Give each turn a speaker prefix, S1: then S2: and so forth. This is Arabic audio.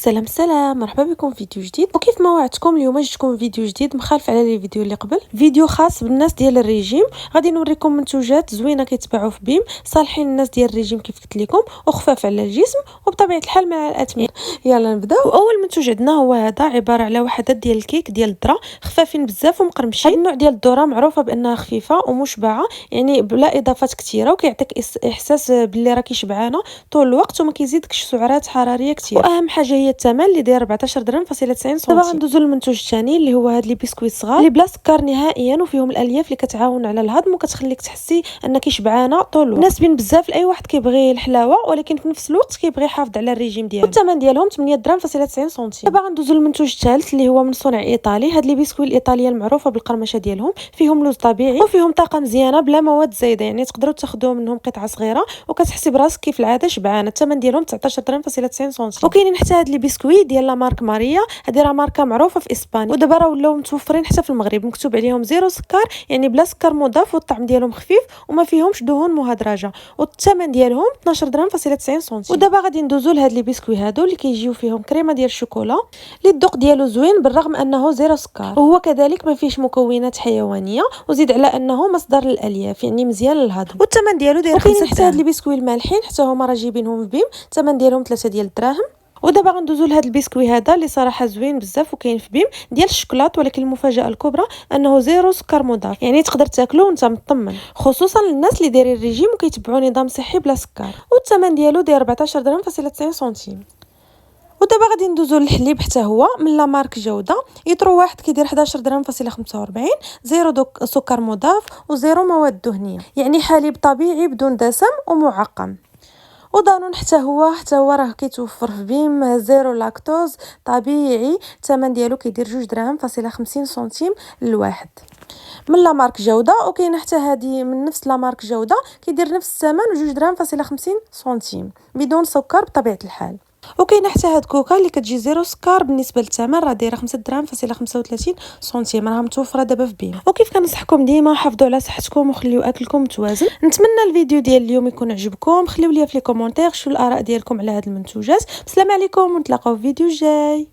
S1: السلام مرحبا بكم في فيديو جديد. وكيف ما وعدتكم اليوم جبتكم فيديو جديد مخالف على لي فيديو اللي قبل، فيديو خاص بالناس ديال الريجيم. غادي نوريكم منتوجات زوينه كيتباعوا في بيم، صالحين الناس ديال الريجيم كيف قلت لكم، وخفاف على الجسم وبطبيعه الحال مع الاثمنه. يلا نبداو. اول منتوج عندنا هو هذا، عباره على وحدات ديال الكيك ديال الذره، خفافين بزاف ومقرمشين. هذا النوع ديال الذره معروفه بانها خفيفه ومشبعه، يعني بلا اضافات كثيره، وكيعطيك احساس باللي راكي شبعانه طول الوقت وما كيزيدكش سعرات حراريه كثير. واهم حاجه هي الثمن اللي داير 14 درهم فاصله 90 سنتيم. دابا غندوزو للمنتوج الثاني اللي هو هاد لي بسكويت صغار اللي بلا سكر نهائيا، وفيهم الالياف اللي كتعاون على الهضم وكتخليك تحسي انك شبعانه طول الوقت. مناسبين بزاف لاي واحد كيبغي الحلاوه ولكن في نفس الوقت كيبغي يحافظ على الريجيم ديالو. والثمن ديالهم 8 درهم فاصله 90 سنتيم. دابا غندوزو للمنتوج الثالث اللي هو من صنع ايطالي. هاد لي بسكويت الايطاليه المعروفه بالقرمشه ديالهم، فيهم لوز طبيعي وفيهم طاقه مزيانه بلا مواد زايده، يعني تقدروا تاخذوا منهم قطعه صغيره وكتحسي براسك كيف العاده شبعانه. الثمن ديالهم 19 درهم فاصله 90 سنتيم. وكاينين حتى هاد لي بسكويت ديال لا مارك ماريا، هذه راه ماركه معروفه في اسبانيا، ودابا راه ولاو متوفرين حتى في المغرب، مكتوب عليهم زيرو سكر، يعني بلا سكر مضاف، والطعم ديالهم خفيف وما فيهمش دهون مهدرجه، والثمن ديالهم 12 درهم فاصله 90 سنتيم. ودابا غادي ندوزو لهاد لي بسكوي هادو اللي كيجيو فيهم كريمه ديال الشوكولا اللي الذوق ديالو زوين بالرغم انه زيرو سكر، وهو كذلك ما فيهش مكونات حيوانيه، وزيد على انه مصدر للالياف، يعني مزيان للهضم، والثمن ديالو داير 5 درهم. حتى هاد لي بسكوي المالحين حتى هما راه جايبينهم في بيم، الثمن ديالهم 3 ديال الدراهم. ودابا غندوزو لهاد البسكوي هذا اللي صراحه زوين بزاف وكاين في بيم، ديال الشوكولات، ولكن المفاجاه الكبرى انه زيرو سكر مضاف، يعني تقدر تاكلو وانت مطمن، خصوصا للناس اللي دايرين الريجيم وكيتبعوا نظام صحي بلا سكر. والثمن ديالو داير 14 درهم فاصله 90 سنتيم. ودابا غادي ندوزو للحليب حتى هو من لا مارك جوده، يطرو واحد كيدير 11 درهم فاصله 45، زيرو سكر مضاف وزيرو مواد دهنيه، يعني حليب طبيعي بدون دسم ومعقم. ودانون حتى هو راه كيتوفر في بيم، زيرو لاكتوز طبيعي، الثمن ديالو كيدير 2 درهم فاصله 50 سنتيم للواحد من لا مارك جوده. وكاينه حتى هذه من نفس لا مارك جوده كيدير نفس الثمن 2 درهم فاصله 50 سنتيم بدون سكر بطبيعه الحال. وكاينه حتى هاد كوكا اللي كتجي زيرو سكر، بالنسبه للثمن راه دايره 5 درهم فاصله 35 سنتيم، راها متوفره دابا في بيم. وكيف كنصحكم ديما حافظوا على صحتكم وخليو اكلكم متوازن. نتمنى الفيديو ديال اليوم يكون عجبكم، خليو لي في لي كومونتير شنو الاراء ديالكم على هاد المنتوجات. السلام عليكم ونتلاقاو في فيديو جاي.